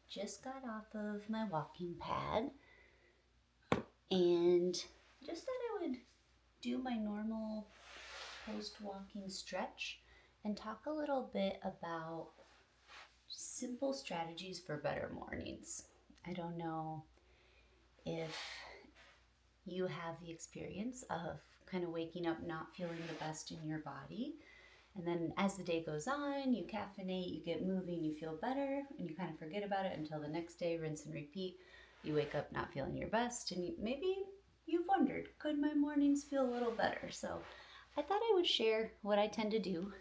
Just got off of my walking pad and just thought I would do my normal post walking stretch and talk a little bit about simple strategies for better mornings. I don't know if you have the experience of kind of waking up not feeling the best in your body. And then as the day goes on, you caffeinate, you get moving, you feel better, and you kind of forget about it until the next day, rinse and repeat. You wake up not feeling your best, and maybe you've wondered, could my mornings feel a little better? So I thought I would share what I tend to do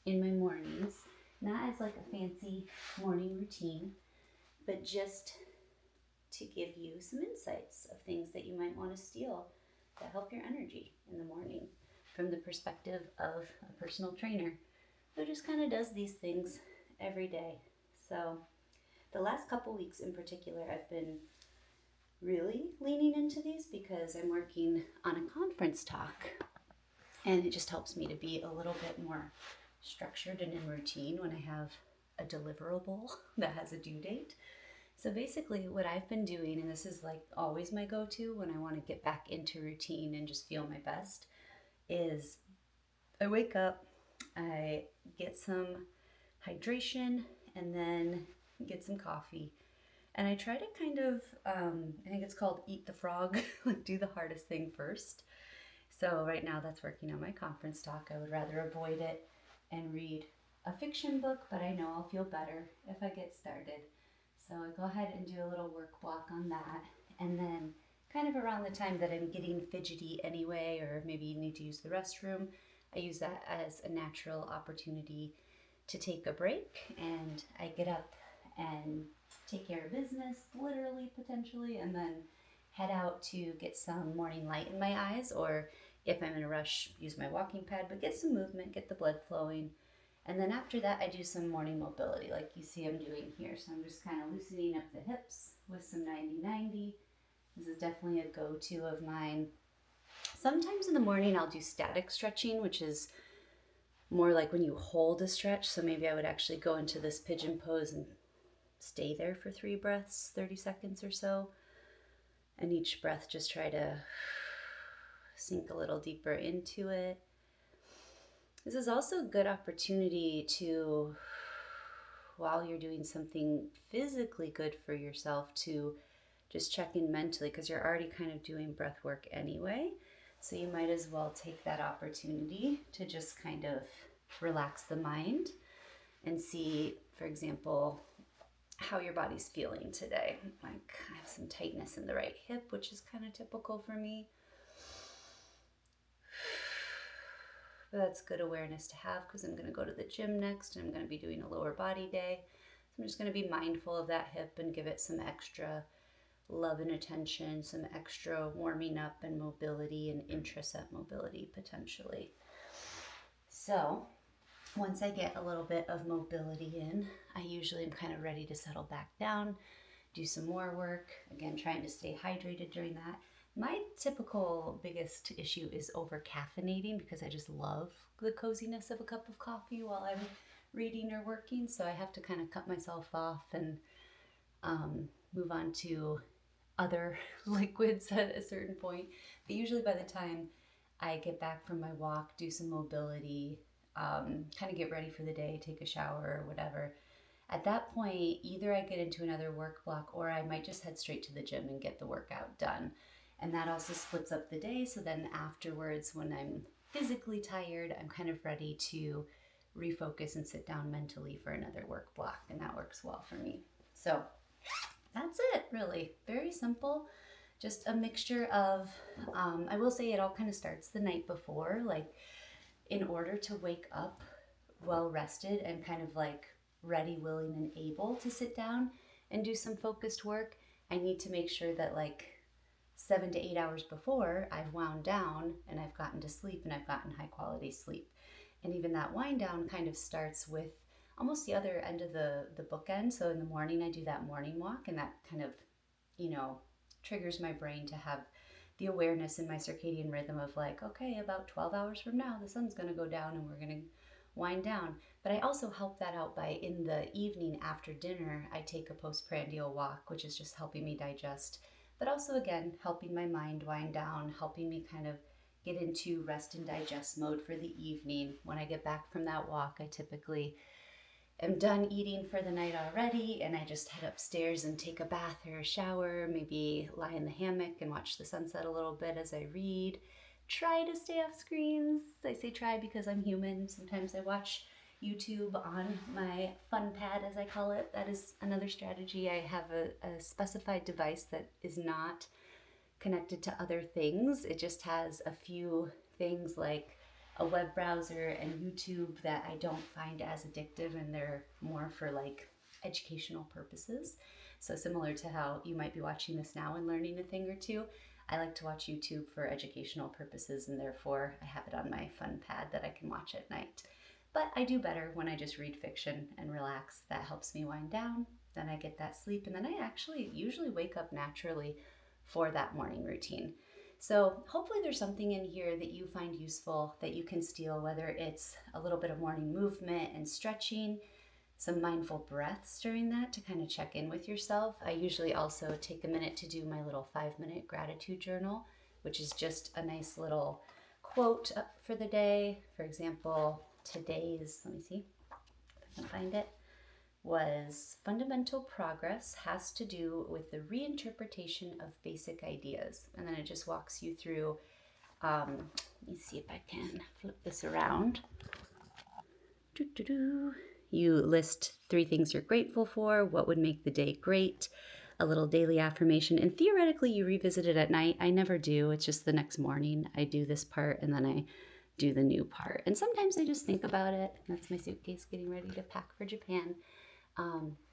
in my mornings, not as like a fancy morning routine, but just to give you some insights of things that you might want to steal that help your energy in the morning from the perspective of a personal trainer who just kind of does these things every day. So, the last couple weeks in particular, I've been really leaning into these because I'm working on a conference talk, and it just helps me to be a little bit more structured and in routine when I have a deliverable that has a due date. So basically, what I've been doing, and this is like always my go to when I want to get back into routine and just feel my best, is I wake up, I get some hydration, and then get some coffee. And I try to kind of, I think it's called eat the frog, like do the hardest thing first. So right now that's working on my conference talk. I would rather avoid it and read a fiction book, but I know I'll feel better if I get started. So I go ahead and do a little work block on that. And then kind of around the time that I'm getting fidgety anyway, or maybe you need to use the restroom, I use that as a natural opportunity to take a break. And I get up and take care of business, literally, potentially, and then head out to get some morning light in my eyes, or if I'm in a rush, use my walking pad, but get some movement, get the blood flowing. And then after that, I do some morning mobility like you see I'm doing here. So I'm just kind of loosening up the hips with some 90-90. This is definitely a go-to of mine. Sometimes in the morning, I'll do static stretching, which is more like when you hold a stretch. So maybe I would actually go into this pigeon pose and stay there for 3 breaths, 30 seconds or so. And each breath, just try to sink a little deeper into it. This is also a good opportunity to, while you're doing something physically good for yourself, to just check in mentally, because you're already kind of doing breath work anyway. So you might as well take that opportunity to just kind of relax the mind and see, for example, how your body's feeling today. Like I have some tightness in the right hip, which is kind of typical for me. But that's good awareness to have because I'm going to go to the gym next and I'm going to be doing a lower body day. So I'm just going to be mindful of that hip and give it some extra love and attention, some extra warming up and mobility and intraset mobility potentially. So once I get a little bit of mobility in, I usually am kind of ready to settle back down, do some more work. Again, trying to stay hydrated during that. My typical biggest issue is over caffeinating because I just love the coziness of a cup of coffee while I'm reading or working. So I have to kind of cut myself off and move on to other liquids at a certain point. But usually by the time I get back from my walk, do some mobility, kind of get ready for the day, take a shower or whatever. At that point, either I get into another work block or I might just head straight to the gym and get the workout done. And that also splits up the day. So then afterwards, when I'm physically tired, I'm kind of ready to refocus and sit down mentally for another work block. And that works well for me. So that's it, really. Very simple. Just a mixture of, I will say it all kind of starts the night before. Like, in order to wake up well rested and kind of like ready, willing, and able to sit down and do some focused work, I need to make sure that like 7 to 8 hours before I've wound down and I've gotten to sleep and I've gotten high quality sleep. And even that wind down kind of starts with almost the other end of the bookend. So in the morning, I do that morning walk, and that kind of, triggers my brain to have the awareness in my circadian rhythm of like, okay, about 12 hours from now, the sun's going to go down and we're going to wind down. But I also help that out by in the evening after dinner, I take a postprandial walk, which is just helping me digest, but also again, helping my mind wind down, helping me kind of get into rest and digest mode for the evening. When I get back from that walk, I typically am done eating for the night already, and I just head upstairs and take a bath or a shower, maybe lie in the hammock and watch the sunset a little bit as I read. Try to stay off screens. I say try because I'm human. Sometimes I watch YouTube on my fun pad, as I call it. That is another strategy. I have a specified device that is not connected to other things. It just has a few things like a web browser and YouTube that I don't find as addictive, and they're more for like educational purposes. So similar to how you might be watching this now and learning a thing or two, I like to watch YouTube for educational purposes, and therefore I have it on my fun pad that I can watch at night. But I do better when I just read fiction and relax. That helps me wind down. Then I get that sleep, and then I actually usually wake up naturally for that morning routine. So hopefully there's something in here that you find useful that you can steal, whether it's a little bit of morning movement and stretching, some mindful breaths during that to kind of check in with yourself. I usually also take a minute to do my little 5-minute gratitude journal, which is just a nice little quote for the day. For example, today's, let me see if I can find it, was fundamental progress has to do with the reinterpretation of basic ideas. And then it just walks you through, let me see if I can flip this around. You list 3 things you're grateful for, what would make the day great, a little daily affirmation, and theoretically you revisit it at night. I never do. It's just the next morning I do this part and then I do the new part. And sometimes I just think about it. That's my suitcase getting ready to pack for Japan.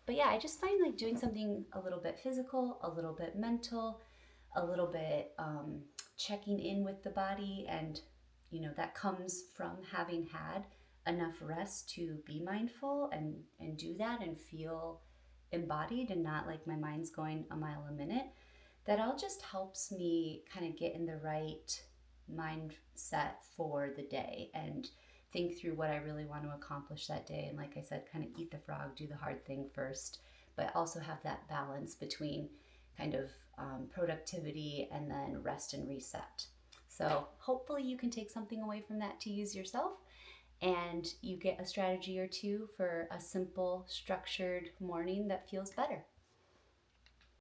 But yeah, I just find like doing something a little bit physical, a little bit mental, a little bit checking in with the body, and that comes from having had enough rest to be mindful and do that and feel embodied and not like my mind's going a mile a minute. That all just helps me kind of get in the right mindset for the day and think through what I really want to accomplish that day. And like I said, kind of eat the frog, do the hard thing first, but also have that balance between kind of productivity and then rest and reset. So hopefully you can take something away from that to use yourself, and you get a strategy or two for a simple, structured morning that feels better.